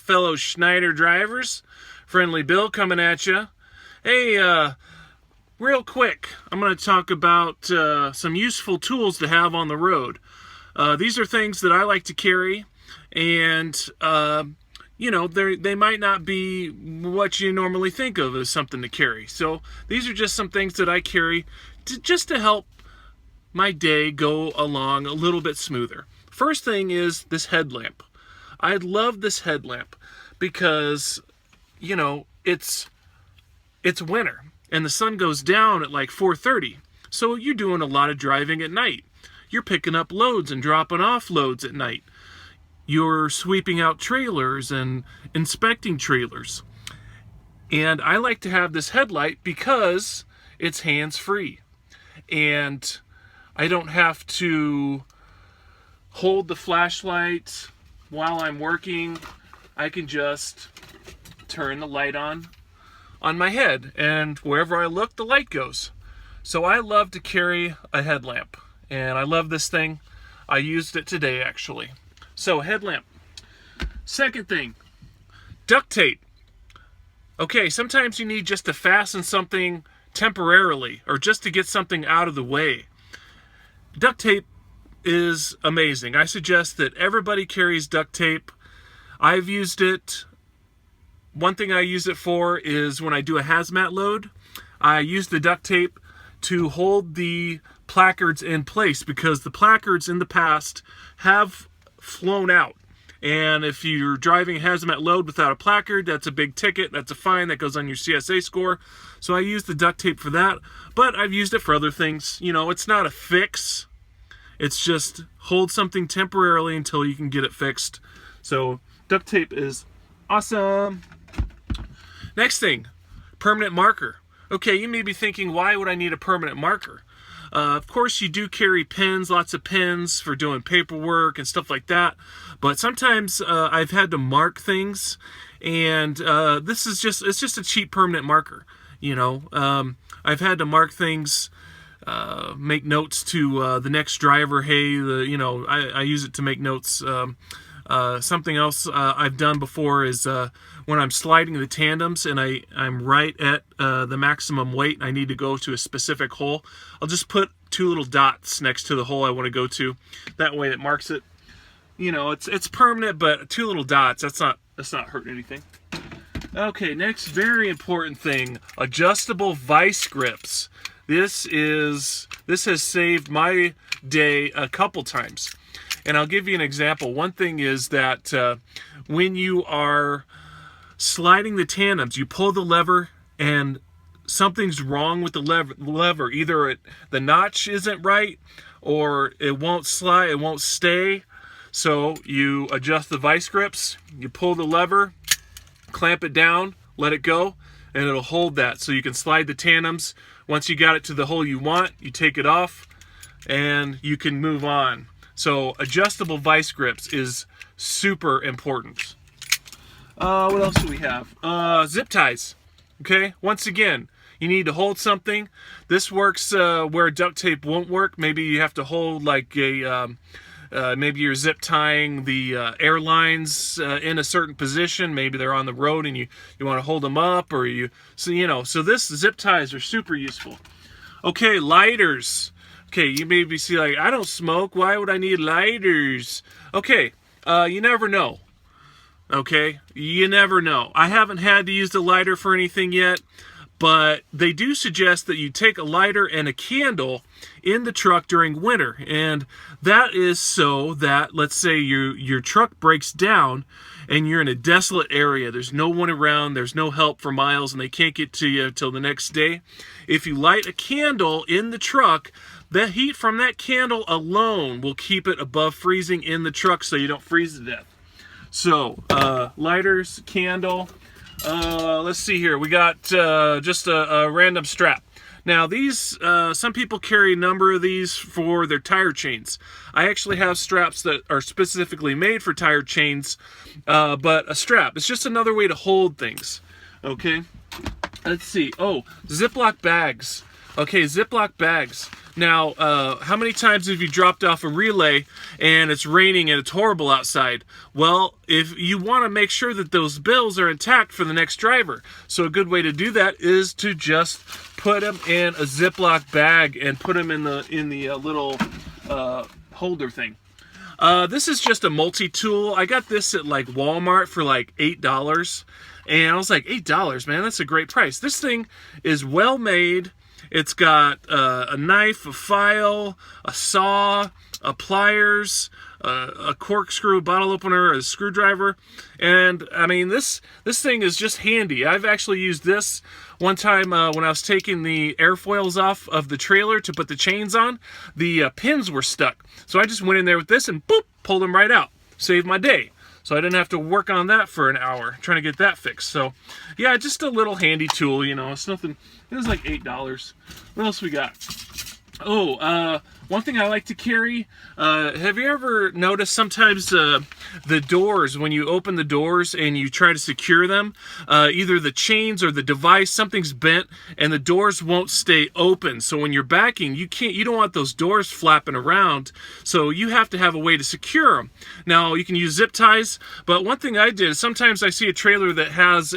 fellow Schneider drivers. Friendly Bill coming at you. Hey, real quick, I'm going to talk about some useful tools to have on the road. These are things that I like to carry, and you know, they might not be what you normally think of as something to carry. So these are just some things that I carry just to help my day go along a little bit smoother. First thing is this headlamp. I love this headlamp because, you know, it's winter and the sun goes down at like 4:30. So you're doing a lot of driving at night. You're picking up loads and dropping off loads at night. You're sweeping out trailers and inspecting trailers. And I like to have this headlight because it's hands-free. And I don't have to hold the flashlight while I'm working. I can just turn the light on my head, and wherever I look, the light goes. So I love to carry a headlamp, and I love this thing. I used it today, actually. So, headlamp. Second thing, duct tape. Okay, sometimes you need just to fasten something temporarily, or just to get something out of the way. Duct tape is amazing. I suggest that everybody carries duct tape. I've used it. One thing I use it for is when I do a hazmat load, I use the duct tape to hold the placards in place, because the placards in the past have flown out. And if you're driving a hazmat load without a placard, that's a big ticket. That's a fine that goes on your CSA score. So I use the duct tape for that. But I've used it for other things. You know, it's not a fix. It's just hold something temporarily until you can get it fixed. So duct tape is awesome. Next thing, permanent marker. Okay, you may be thinking, why would I need a permanent marker? Of course, you do carry pens, lots of pens for doing paperwork and stuff like that. But sometimes I've had to mark things, and this is it's just a cheap permanent marker. You know, I've had to mark things, make notes to the next driver. Hey, I use it to make notes. Something else I've done before is when I'm sliding the tandems and I'm right at the maximum weight and I need to go to a specific hole, I'll just put two little dots next to the hole I want to go to. That way it marks it. You know, it's permanent, but two little dots, that's not hurting anything. Okay, next very important thing, adjustable vice grips. This has saved my day a couple times. And I'll give you an example. One thing is that when you are sliding the tandems, you pull the lever and something's wrong with the lever. Either the notch isn't right, or it won't slide, it won't stay. So you adjust the vice grips, you pull the lever, clamp it down, let it go, and it'll hold that. So you can slide the tandems. Once you got it to the hole you want, you take it off and you can move on. So adjustable vice grips is super important. What else do we have? Zip ties. Okay, once again, you need to hold something. This works where duct tape won't work. Maybe you have to hold like maybe you're zip tying the airlines in a certain position. Maybe they're on the road and you want to hold them up, or so this zip ties are super useful. Okay, lighters. Okay, you maybe see like, I don't smoke, why would I need lighters? Okay, you never know. Okay, you never know. I haven't had to use the lighter for anything yet, but they do suggest that you take a lighter and a candle in the truck during winter. And that is so that, let's say your truck breaks down and you're in a desolate area. There's no one around, there's no help for miles, and they can't get to you until the next day. If you light a candle in the truck, the heat from that candle alone will keep it above freezing in the truck so you don't freeze to death. So, lighters, candle. Let's see here. We got just a random strap. Now these, some people carry a number of these for their tire chains. I actually have straps that are specifically made for tire chains, but a strap, it's just another way to hold things. Okay, let's see. Oh, Ziploc bags Okay, Ziploc bags. Now, how many times have you dropped off a relay and it's raining and it's horrible outside? Well, if you want to make sure that those bills are intact for the next driver, so a good way to do that is to just put them in a Ziploc bag and put them in the little holder thing. This is just a multi-tool. I got this at like Walmart for like $8. And I was like, $8, man, that's a great price. This thing is well made. It's got a knife, a file, a saw, a pliers, a corkscrew, bottle opener, a screwdriver. And I mean, this thing is just handy. I've actually used this one time when I was taking the airfoils off of the trailer to put the chains on. The pins were stuck. So I just went in there with this and boop, pulled them right out. Saved my day. So I didn't have to work on that for an hour trying to get that fixed. So yeah, just a little handy tool, you know. It's nothing. It was like $8. What else we got? Oh, one thing I like to carry, have you ever noticed sometimes the doors, when you open the doors and you try to secure them, either the chains or the device, something's bent and the doors won't stay open. So when you're backing, you don't want those doors flapping around. So you have to have a way to secure them. Now you can use zip ties, but one thing I did is sometimes I see a trailer that has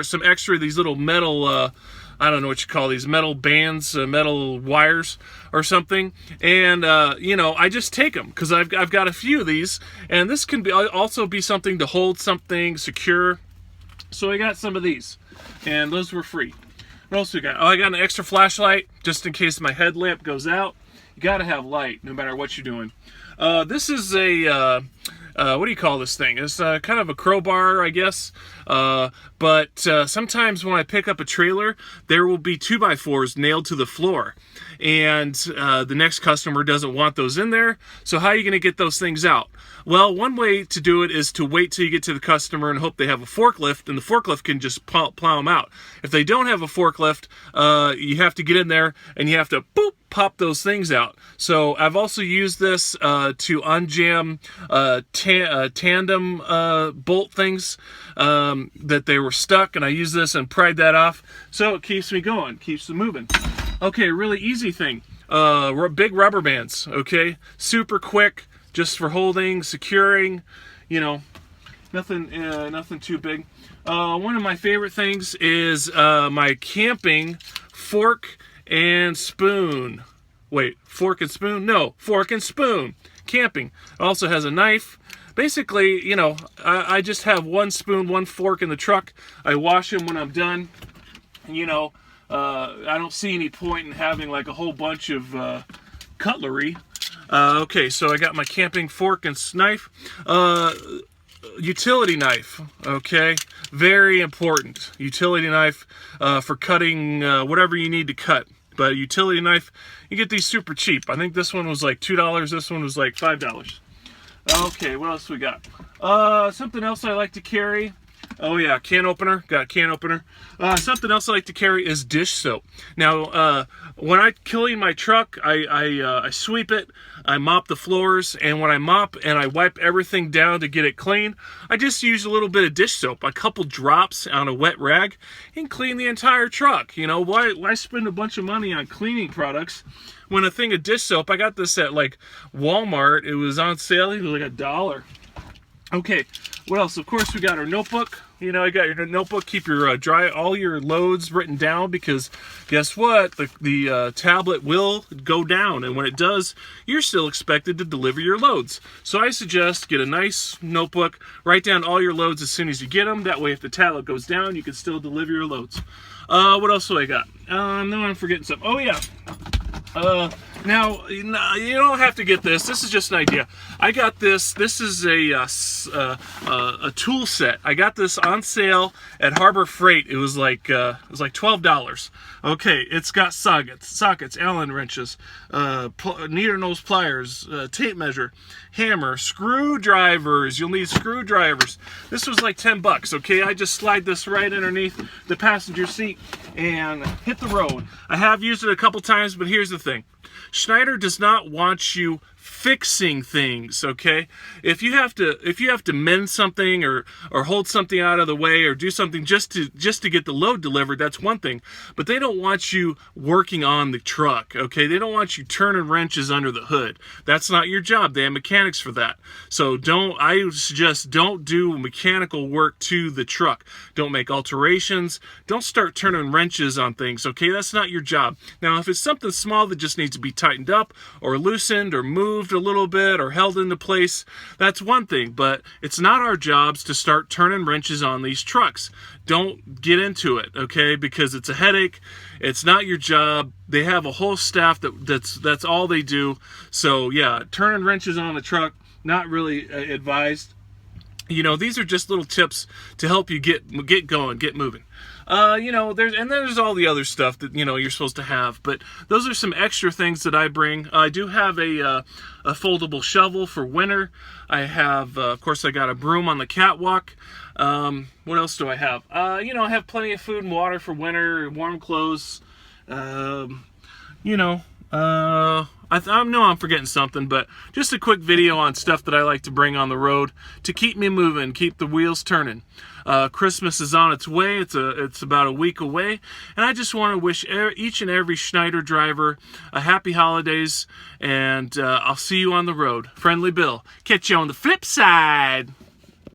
some extra of these little metal, I don't know what you call these, metal bands, metal wires or something, and you know, I just take them because I've got a few of these, and this can also be something to hold something secure. So I got some of these, and those were free. What else we got? Oh, I got an extra flashlight just in case my headlamp goes out. You got to have light no matter what you're doing. This is a what do you call this thing? It's kind of a crowbar, I guess. But sometimes when I pick up a trailer, there will be 2x4s nailed to the floor. And the next customer doesn't want those in there. So how are you going to get those things out? Well, one way to do it is to wait till you get to the customer and hope they have a forklift, and the forklift can just plow them out. If they don't have a forklift, you have to get in there and you have to boop, pop those things out. So I've also used this to unjam tandem bolt things that they were stuck, and I use this and pried that off. So it keeps me going, keeps them moving. Okay, really easy thing. Big rubber bands, okay? Super quick, just for holding, securing, you know, nothing too big. One of my favorite things is my camping fork and spoon. Wait, fork and spoon? No, fork and spoon. Camping. It also has a knife. Basically, you know, I just have one spoon, one fork in the truck. I wash them when I'm done. You know, I don't see any point in having like a whole bunch of cutlery. Okay, so I got my camping fork and knife. Utility knife, okay? Very important. Utility knife for cutting whatever you need to cut. But a utility knife, you get these super cheap. I think this one was like $2. This one was like $5. Okay, what else we got? Something else I like to carry. Oh yeah, can opener. Got a can opener. Something else I like to carry is dish soap. Now, when I clean my truck, I sweep it, I mop the floors, and when I mop and I wipe everything down to get it clean, I just use a little bit of dish soap, a couple drops on a wet rag, and clean the entire truck. You know, why spend a bunch of money on cleaning products when a thing of dish soap? I got this at like Walmart. It was on sale. It was like $1. Okay, what else? Of course, we got our notebook. You know, you got your notebook. Keep your all your loads written down, because guess what? The tablet will go down, and when it does, you're still expected to deliver your loads. So I suggest get a nice notebook. Write down all your loads as soon as you get them. That way, if the tablet goes down, you can still deliver your loads. What else do I got? No, I'm forgetting something. Oh yeah. Now, you don't have to get this. This is just an idea. I got this. This is a tool set. I got this on sale at Harbor Freight. It was like $12. Okay, it's got sockets, Allen wrenches, needle nose pliers, tape measure, hammer, screwdrivers. You'll need screwdrivers. This was like $10. Okay, I just slide this right underneath the passenger seat and hit the road. I have used it a couple times, but here's the thing. Schneider does not want you fixing things, okay? If you have to mend something or hold something out of the way or do something just to get the load delivered, that's one thing. But they don't want you working on the truck, okay? They don't want you turning wrenches under the hood. That's not your job. They have mechanics for that. So I would suggest don't do mechanical work to the truck. Don't make alterations. Don't start turning wrenches on things, okay? That's not your job. Now, if it's something small that just needs to be tightened up or loosened or moved a little bit or held into place, that's one thing. But it's not our jobs to start turning wrenches on these trucks. Don't get into it, okay? Because it's a headache. It's not your job. They have a whole staff that's all they do. So yeah, turning wrenches on the truck, not really advised. You know, these are just little tips to help you get going, get moving. You know, there's all the other stuff that, you know, you're supposed to have, but those are some extra things that I bring. I do have a foldable shovel for winter. I have, of course, I got a broom on the catwalk. What else do I have? You know, I have plenty of food and water for winter, warm clothes. You know, I know I'm forgetting something, but just a quick video on stuff that I like to bring on the road to keep me moving, keep the wheels turning. Christmas is on its way. It's about a week away, and I just want to wish each and every Schneider driver a happy holidays, and I'll see you on the road. Friendly Bill. Catch you on the flip side.